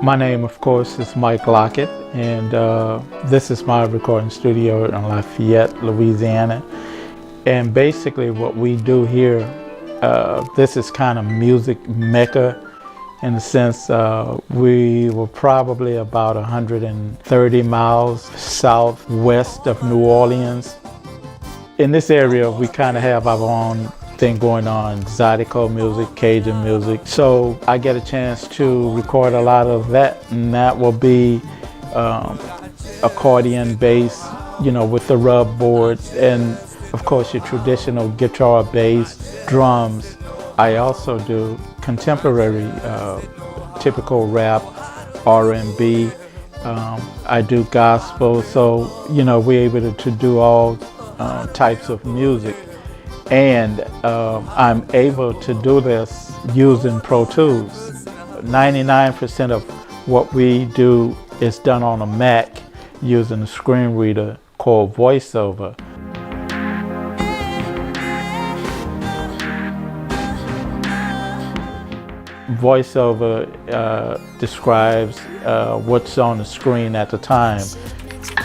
My name, of course, is Mike Lockett, and this is my recording studio in Lafayette, Louisiana. And basically what we do here, this is kind of music mecca in the sense we were probably about 130 miles southwest of New Orleans. In this area, we kind of have our own thing going on, Zydeco music, Cajun music. So I get a chance to record a lot of that, and that will be accordion bass, with the rub boards, and of course your traditional guitar, bass, drums. I also do contemporary, typical rap, R&B. I do gospel, so we're able to do all types of music. And I'm able to do this using Pro Tools. 99% of what we do is done on a Mac using a screen reader called VoiceOver. VoiceOver describes what's on the screen at the time.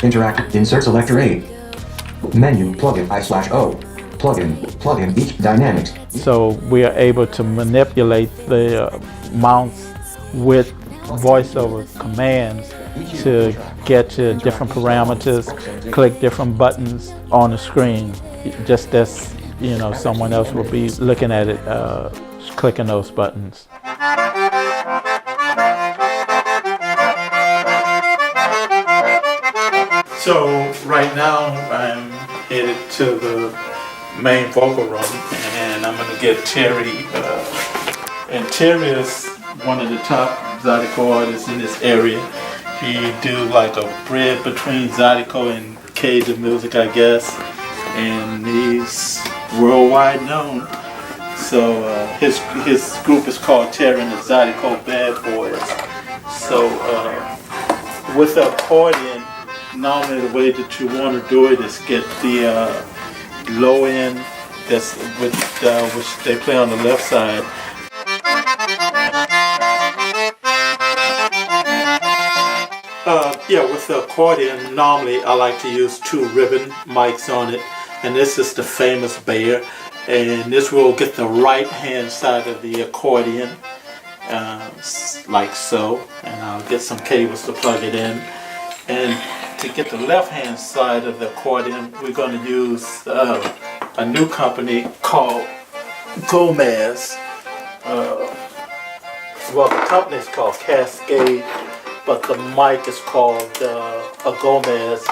Interactive. Insert selector 8. Menu. Plugin I/O. Plugin each dynamics. So we are able to manipulate the mounts with VoiceOver commands to get to different parameters, click different buttons on the screen, just as someone else will be looking at it, clicking those buttons. So right now I'm headed to the main vocal room, and I'm going to get Terry. And Terry is one of the top Zydeco artists in this area. He do like a bridge between Zydeco and Cajun music, I guess, and he's worldwide known. So his group is called Terry and the Zydeco Bad Boys. So with the accordion, normally the way that you want to do it is get the low end, which they play on the left side. With the accordion, normally I like to use 2 ribbon mics on it, and this is the famous Bear, and this will get the right hand side of the accordion, like so, and I'll get some cables to plug it in. And to get the left hand side of the accordion, we're going to use a new company called Gomez. Well, the company is called Cascade, but the mic is called a Gomez,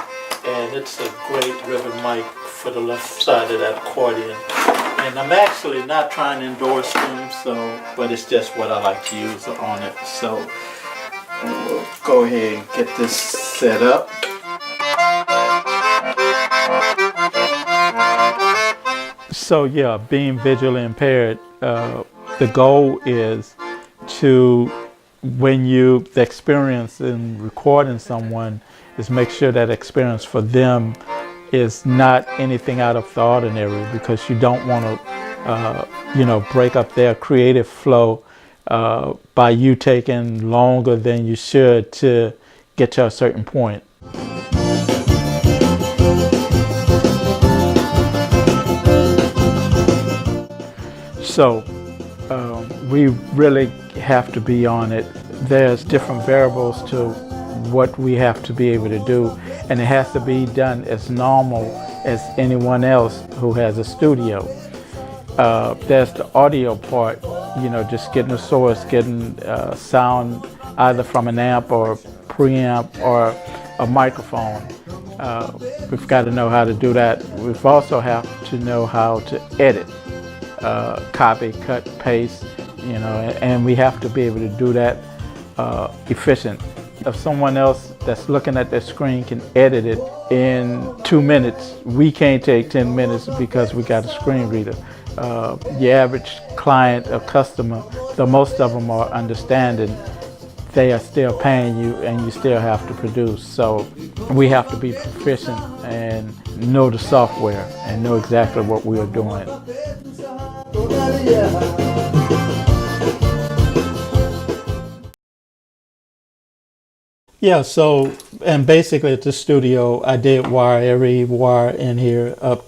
and it's a great ribbon mic for the left side of that accordion. And I'm actually not trying to endorse them, but it's just what I like to use on it. So we'll go ahead and get this set up. So yeah, being visually impaired, the goal is to, the experience in recording someone is make sure that experience for them is not anything out of the ordinary, because you don't want to, break up their creative flow by you taking longer than you should to get to a certain point. So we really have to be on it. There's different variables to what we have to be able to do, and it has to be done as normal as anyone else who has a studio. There's the audio part, just getting a source, getting sound either from an amp or preamp or a microphone. We've got to know how to do that. We've also have to know how to edit, copy, cut, paste, and we have to be able to do that efficient. If someone else that's looking at their screen can edit it in 2 minutes, we can't take 10 minutes because we got a screen reader. The average client or customer, though most of them are understanding, they are still paying you and you still have to produce. So we have to be proficient and know the software and know exactly what we are doing. Yeah, so, and basically at the studio, I did wire every wire in here up.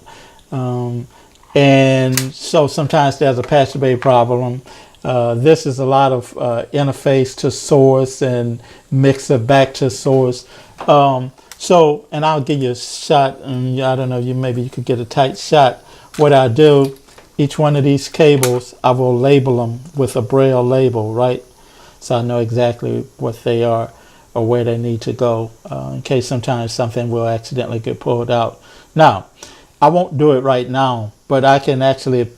Um, and so sometimes there's a patch bay problem. This is a lot of interface to source and mixer back to source. So, and I'll give you a shot, and I don't know, maybe you could get a tight shot. What I do, each one of these cables, I will label them with a braille label, right? So I know exactly what they are or where they need to go, in case sometimes something will accidentally get pulled out. Now, I won't do it right now, but I can actually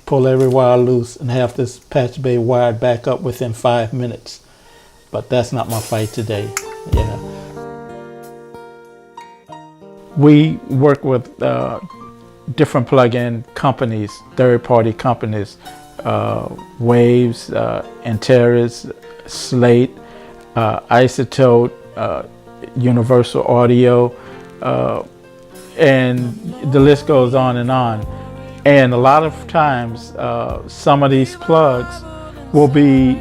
pull every wire loose and have this patch bay wired back up within 5 minutes. But that's not my fight today. Yeah. We work with different plug-in companies, third-party companies, Waves, Antares, Slate, Isotope, Universal Audio, and the list goes on and on. And a lot of times, some of these plugs will be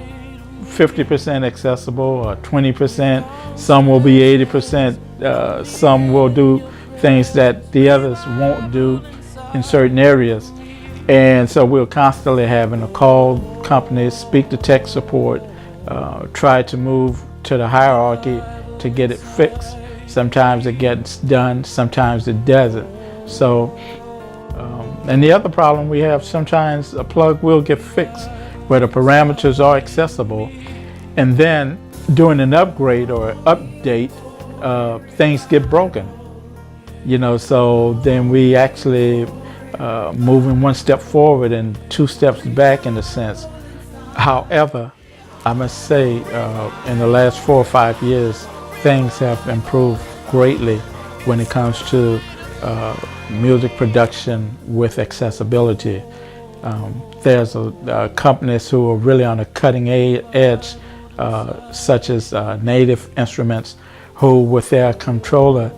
50% accessible or 20%. Some will be 80%. Some will do things that the others won't do in certain areas. And so we're constantly having to call companies, speak to tech support, try to move to the hierarchy to get it fixed. Sometimes it gets done, sometimes it doesn't. So, and the other problem we have, sometimes a plug will get fixed where the parameters are accessible, and then doing an upgrade or update, things get broken. You know, so then we actually moving one step forward and two steps back in a sense. However, I must say, in the last 4 or 5 years, things have improved greatly when it comes to music production with accessibility. There's companies who are really on the cutting edge, such as Native Instruments, who with their controller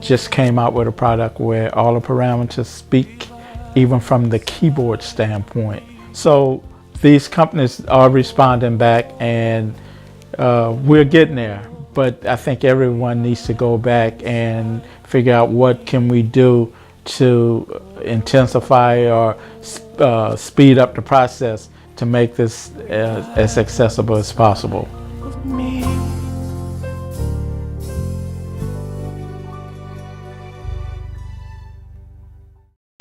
just came out with a product where all the parameters speak even from the keyboard standpoint. So these companies are responding back, and we're getting there. But I think everyone needs to go back and figure out what can we do to intensify or speed up the process to make this as accessible as possible.